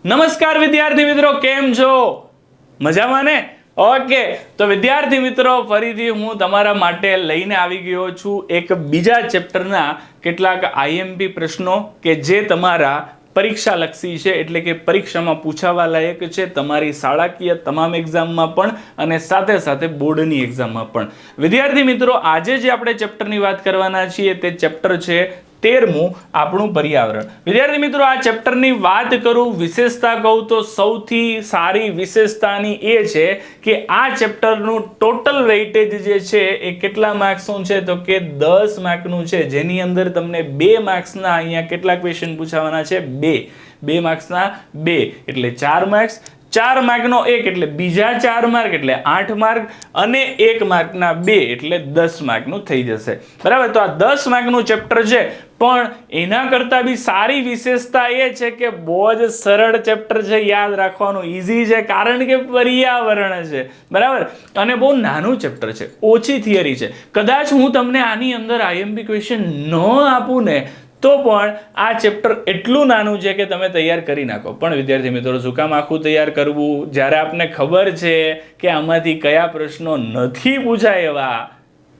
નમસ્કાર વિદ્યાર્થી મિત્રો, કેમ છો? મજામાં ને? ઓકે, તો વિદ્યાર્થી મિત્રો, ફરીથી હું તમારા માટે લઈને આવી ગયો છું એક બીજા ચેપ્ટરના કેટલાક આઈએમપી પ્રશ્નો કે જે તમારા પરીક્ષા લક્ષી છે, એટલે કે પરીક્ષામાં પૂછાવા લાયક છે, તમારી શાળાકીય તમામ એક્ઝામમાં પણ અને સાથે સાથે બોર્ડની એક્ઝામમાં પણ. વિદ્યાર્થી મિત્રો, આજે જે આપણે ચેપ્ટરની વાત કરવાના છીએ તે ચેપ્ટર છે 13મું આપણું પર્યાવરણ. વિદ્યાર્થી મિત્રો, આ ચેપ્ટરની વાત કરું, વિશેષતા કહું તો સૌથી સારી વિશેષતાની એ છે કે આ ચેપ્ટરનું ટોટલ વેઇટેજ જે છે એ કેટલા માર્ક્સનું છે તો કે 10 માર્કનું છે, જેની અંદર તમને 2 માર્ક્સના અહીંયા કેટલા ક્વેશ્ચન પૂછાવાના છે? 2 માર્ક્સના 2 એટલે 4 માર્ક્સ, 4 માર્કનો 1 એટલે બીજા 4 માર્ક એટલે 8 માર્ક અને 1 માર્કના 2 એટલે 10 માર્કનું થઈ જશે. બરાબર, તો આ 10 માર્કનું ચેપ્ટર છે, પણ એના કરતાં બી સારી વિશેષતા એ છે કે બહુ જ સરળ ચેપ્ટર છે, યાદ રાખવાનું ઈઝી છે, કારણ કે પર્યાવરણ છે. બરાબર, અને બહુ નાનું ચેપ્ટર છે, ઓછી થિયરી છે. કદાચ હું તમને આની અંદર આઈએમપી ક્વેશ્ચન ન આપું ને તો પણ આ ચેપ્ટર એટલું નાનું છે કે તમે તૈયાર કરી નાખો. પણ વિદ્યાર્થી મિત્રો, શું કામ આખું તૈયાર કરવું જ્યારે આપને ખબર છે કે આમાંથી કયા પ્રશ્નો નથી પૂછાય એવા,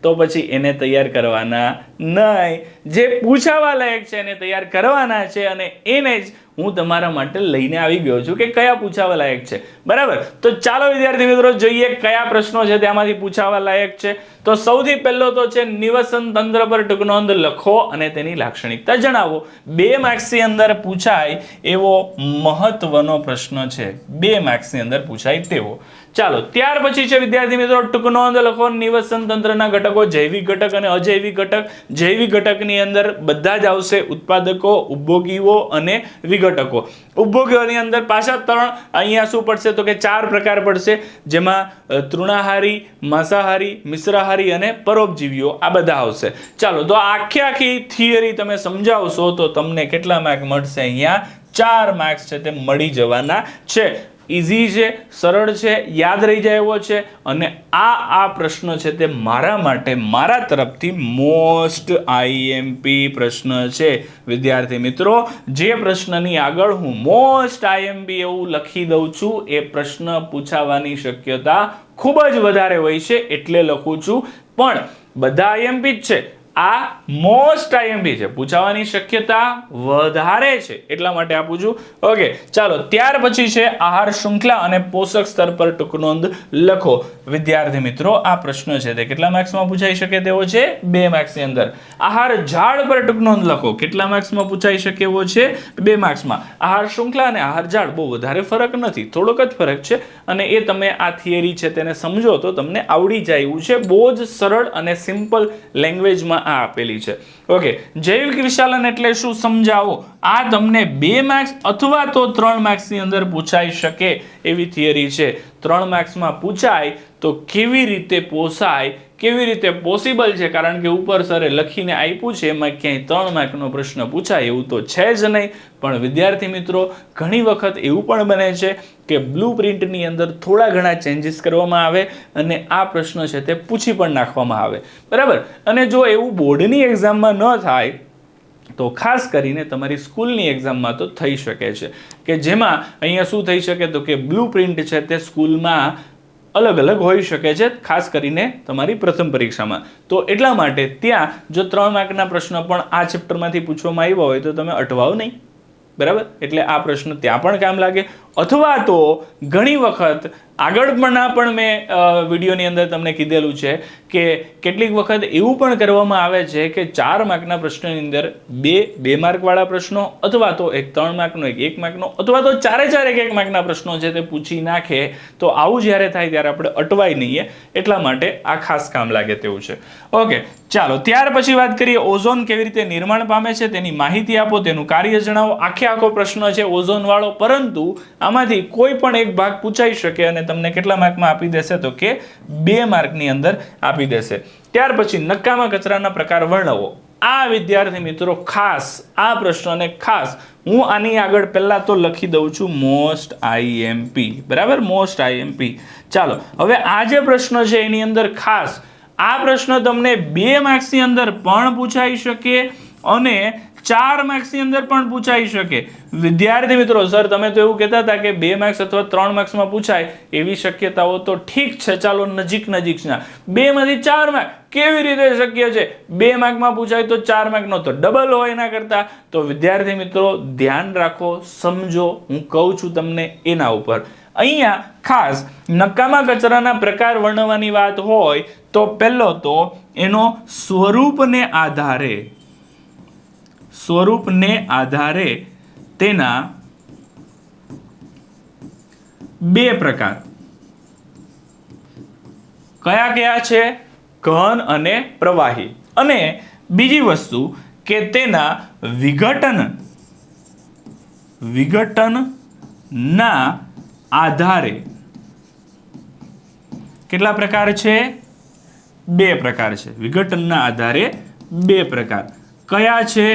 તો પછી એને તૈયાર કરવાના નહીં. જે પૂછાવા લાયક છે એને તૈયાર કરવાના છે, અને એને જ હું તમારા માટે લઈને આવી ગયો છું કે કયા પૂછાવા લાયક છે. બરાબર, તો ચાલો વિદ્યાર્થી મિત્રો જોઈએ કયા પ્રશ્નો છે તેમાંથી પૂછાવા લાયક છે. તો સૌથી પહેલો તો છે નિવસન તંત્ર પર ટૂંક નોંધ લખો અને તેની લાક્ષણિકતા જણાવો. 2 માર્ક્સની અંદર પૂછાય એવો મહત્વનો પ્રશ્ન છે, 2 માર્ક્સની અંદર પૂછાય તેવો. ચાલો, ત્યાર પછી છે વિદ્યાર્થી મિત્રો ટૂંક નોંધ લખો નિવસન તંત્રના ઘટકો, જૈવિક ઘટક અને અજૈવિક ઘટક. જૈવિક ઘટકની અંદર બધા જ આવશે, ઉત્પાદકો, ઉપભોગીઓ અને વિઘટકો. ઉપભોગીઓની અંદર પાછા 3 અહીંયા શું પડશે તો કે 4 પ્રકાર પડશે, જેમાં તૃણાહારી, માંસાહારી, મિશ્રાહારી અને પરોપજીવીઓ આ બધા આવશે. ચાલો, તો આખી થિયરી તમે સમજાવશો તો તમને કેટલા માર્ક મળશે? અહીંયા 4 માર્ક્સ છે તે મળી જવાના છે. ઈઝી છે, સરળ છે, યાદ રહી જાય એવો છે, અને આ પ્રશ્ન છે તે મારા માટે, મારા તરફથી મોસ્ટ આઈએમપી પ્રશ્ન છે. વિદ્યાર્થી મિત્રો, જે પ્રશ્નની આગળ હું મોસ્ટ આઈએમપી એવું લખી દઉં છું એ પ્રશ્ન પૂછાવાની શક્યતા ખૂબ જ વધારે હોય છે, એટલે લખું છું. પણ બધા આઈએમપી જ છે, આ મોસ્ટ આઈએમપી છે, પૂછાવાની શક્યતા વધારે છે, એટલા માટે આપું છું. ઓકે, ચાલો, ત્યાર પછી છે આહાર શૃંખલા અને પોષક સ્તર પર ટૂંક નોંધ લખો. વિદ્યાર્થી મિત્રો, આ પ્રશ્ન છે તે કેટલા માર્ક્સમાં પૂછાઈ શકે તેવો છે? 2 માર્ક્સની અંદર. આહાર ઝાડ પર ટૂંક નોંધ લખો, કેટલા માર્ક્સમાં પૂછાઈ શકે એવો છે? 2 માર્ક્સમાં. આહાર શૃંખલા અને આહાર ઝાડ બહુ વધારે ફરક નથી, થોડોક જ ફરક છે, અને એ તમે આ થિયરી છે તેને સમજો તો તમને આવડી જાય એવું છે. બહુ જ સરળ અને સિમ્પલ લેંગ્વેજમાં આ આપેલી છે. ઓકે, જૈવિક વિશાલન એટલે શું સમજાવો. આ તમને 2 માર્ક્સ અથવા તો 3 માર્ક્સની અંદર પૂછાઈ શકે એવી થિયરી છે. 3 માર્ક્સમાં પૂછાય તો કેવી રીતે પોસાય, કેવી રીતે પોસિબલ છે, કારણ કે ઉપર સરે લખીને આપ્યું છે, એમાં ક્યાંય 3 માર્કનો પ્રશ્ન પૂછાય એવું તો છે જ નહીં. પણ વિદ્યાર્થી મિત્રો, ઘણી વખત એવું પણ બને છે કે બ્લુ પ્રિન્ટની અંદર થોડા ઘણા ચેન્જીસ કરવામાં આવે અને આ પ્રશ્ન છે તે પૂછી પણ નાખવામાં આવે. બરાબર, અને જો એવું બોર્ડની એક્ઝામમાં ન થાય તો ખાસ કરીને તમારી સ્કૂલની એક્ઝામમાં તો થઈ શકે છે, કે જેમાં અહીંયા શું થઈ શકે તો કે બ્લુ પ્રિન્ટ છે તે સ્કૂલમાં અલગ અલગ હોઈ શકે છે, ખાસ કરીને તમારી પ્રથમ પરીક્ષામાં. તો એટલા માટે ત્યાં જો 3 માર્કના પ્રશ્નો પણ આ ચેપ્ટરમાંથી પૂછવામાં આવ્યા હોય તો તમે અટવાઓ નહીં. બરાબર, એટલે આ પ્રશ્ન ત્યાં પણ કામ લાગે. અથવા તો ઘણી વખત આગળના પણ મેં વિડીયોની અંદર તમને કીધેલું છે કે કેટલીક વખત એવું પણ કરવામાં આવે છે કે 4 માર્કના પ્રશ્નની અંદર 2 માર્કવાળા પ્રશ્નો, અથવા તો 3 માર્કનો, 1 માર્કનો, અથવા તો 4 1 માર્કના પ્રશ્નો છે તે પૂછી નાખે. તો આવું જ્યારે થાય ત્યારે આપણે અટવાય નહીં, એટલા માટે આ ખાસ કામ લાગે તેવું છે. ઓકે, ચાલો, ત્યાર પછી વાત કરીએ ઓઝોન કેવી રીતે નિર્માણ પામે છે તેની માહિતી આપો, તેનું કાર્ય જણાવો. આખો પ્રશ્ન છે ઓઝોન વાળો, પરંતુ આમાંથી કોઈ પણ એક ભાગ પૂછાઈ શકે અને તમને કેટલા માર્કમાં આપી દેશે તો કે 2 માર્કની અંદર આપી દેશે. ત્યાર પછી નકામા કચરાના પ્રકાર વર્ણવો. આ વિદ્યાર્થી મિત્રો, ખાસ આ પ્રશ્નને ખાસ હું આની આગળ પહેલા તો લખી દઉં છું મોસ્ટ આઈએમપી. બરાબર, મોસ્ટ આઈએમપી. ચાલો, હવે આ જે પ્રશ્ન છે એની અંદર ખાસ આ પ્રશ્ન તમને 2 માર્ક્સની અંદર પણ પૂછાઈ શકે અને 4 માર્ક્સની અંદર પણ પૂછાઈ શકે. વિદ્યાર્થી મિત્રો, સર તમે તો એવું કહેતા હતા કે 2 માર્ક્સ અથવા 3 માર્ક્સમાં પૂછાય એવી શક્યતાઓ તો ઠીક છે, ચાલો નજીકના 2 માંથી 4 માર્ક કેવી રીતે શક્ય છે? 2 માર્કમાં પૂછાય તો 4 માર્કનો તો ડબલ હોય એના કરતા. તો વિદ્યાર્થી મિત્રો ધ્યાન રાખો, સમજો, હું કહું છું તમને એના ઉપર. અહીંયા ખાસ નકામા કચરાના પ્રકાર વર્ણવવાની વાત હોય તો પહેલો તો એનો સ્વરૂપને આધારે તેના 2 પ્રકાર કયા છે? ઘન અને પ્રવાહી. અને બીજી વસ્તુ કે તેના વિઘટનના આધારે કેટલા પ્રકાર છે? 2 પ્રકાર છે. વિઘટનના આધારે 2 પ્રકાર કયા છે?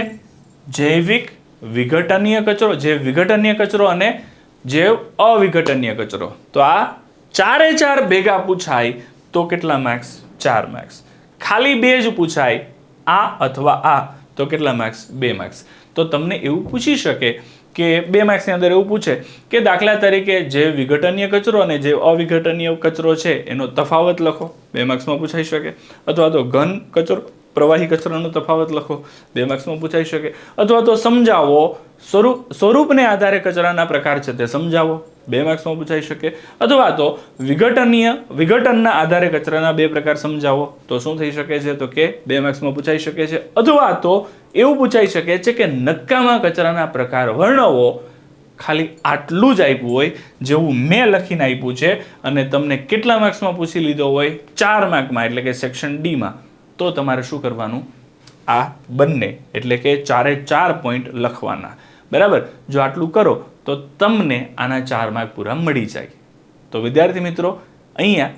જૈવિક વિઘટનીય કચરો, જૈવ વિઘટનીય કચરો અને જૈવ અવિઘટનીય કચરો. તો આ 4 ભેગા પૂછાય તો કેટલા માર્ક્સ? 4 માર્ક્સ. ખાલી 2 જ પૂછાય, આ અથવા આ, તો કેટલા માર્ક્સ? 2 માર્ક્સ. તો તમને એવું પૂછી શકે કે 2 માર્ક્સની અંદર એવું પૂછે કે દાખલા તરીકે જૈવ વિઘટનીય કચરો અને જૈવ અવિઘટનીય કચરો છે એનો તફાવત લખો, 2 માર્ક્સમાં પૂછાઈ શકે. અથવા તો ઘન કચરો પ્રવાહી કચરાનો તફાવત લખો, 2 માર્ક્સમાં પૂછાઈ શકે. અથવા તો સમજાવો, સ્વરૂપને આધારે કચરાના પ્રકાર છે તે સમજાવો, 2 માર્ક્સમાં પૂછાઈ શકે. અથવા તો વિઘટનના આધારે કચરાના 2 પ્રકાર સમજાવો, તો શું થઈ શકે છે? તો કે 2 માર્ક્સમાં પૂછાઈ શકે છે. અથવા તો એવું પૂછાઈ શકે છે કે નકામા કચરાના પ્રકાર વર્ણવો. ખાલી આટલું જ આપ્યું હોય જેવું મેં લખીને આપ્યું છે અને તમને કેટલા માર્ક્સમાં પૂછી લીધો હોય? 4 માર્કમાં, એટલે કે સેક્શન ડી માં. તો તમારે શું કરવાનું? આ બંને એટલે કે 4 પોઈન્ટ લખવાના. બરાબર? જો આટલું કરો તો તમને આના 4 માર્ક પૂરા મળી જાય. તો વિદ્યાર્થી મિત્રો, અહીંયા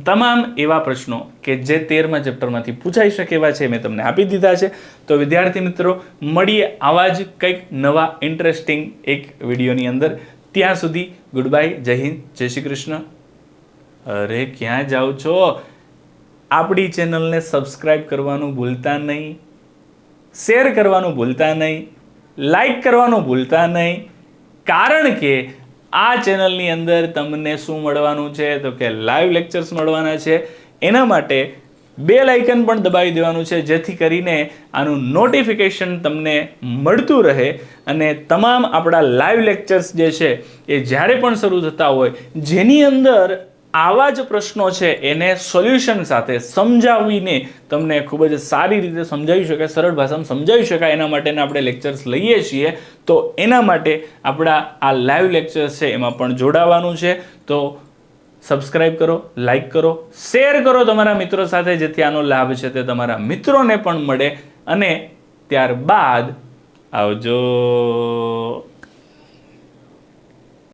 તમામ એવા પ્રશ્નો કે જે 13મા ચેપ્ટરમાંથી પૂછાઈ શકે એવા છે મેં તમને આપી દીધા છે. તો વિદ્યાર્થી મિત્રો, મળીએ આવા જ કંઈક નવા ઇન્ટરેસ્ટિંગ એક વિડીયોની અંદર. ત્યાં સુધી ગુડ બાય, જય હિન્દ, જય શ્રી કૃષ્ણ. અરે ક્યાં જાઓ છો? આપણી ચેનલને સબસ્ક્રાઇબ કરવાનું ભૂલતા નહીં, શેર કરવાનું ભૂલતા નહીં, લાઈક કરવાનું ભૂલતા નહીં. કારણ કે આ ચેનલની અંદર તમને શું મળવાનું છે? તો કે લાઈવ લેક્ચર્સ મળવાના છે. એના માટે બેલ આઇકન પણ દબાવી દેવાનું છે, જેથી કરીને આનું નોટિફિકેશન તમને મળતું રહે અને તમામ આપણા લાઈવ લેક્ચર્સ જે છે એ જ્યારે પણ શરૂ થતા હોય, જેની અંદર આવા જ પ્રશ્નો છે એને સોલ્યુશન સાથે સમજાવીને તમને ખૂબ જ સારી રીતે સમજાવી શકાય, સરળ ભાષામાં સમજાવી શકાય, એના માટેના આપણે લેક્ચર્સ લઈએ છીએ. તો એના માટે આપણા આ લાઈવ લેક્ચર્સ છે એમાં પણ જોડાવાનું છે. તો સબસ્ક્રાઇબ કરો, લાઈક કરો, શેર કરો તમારા મિત્રો સાથે, જેથી આનો લાભ છે તે તમારા મિત્રોને પણ મળે. અને ત્યારબાદ આવજો.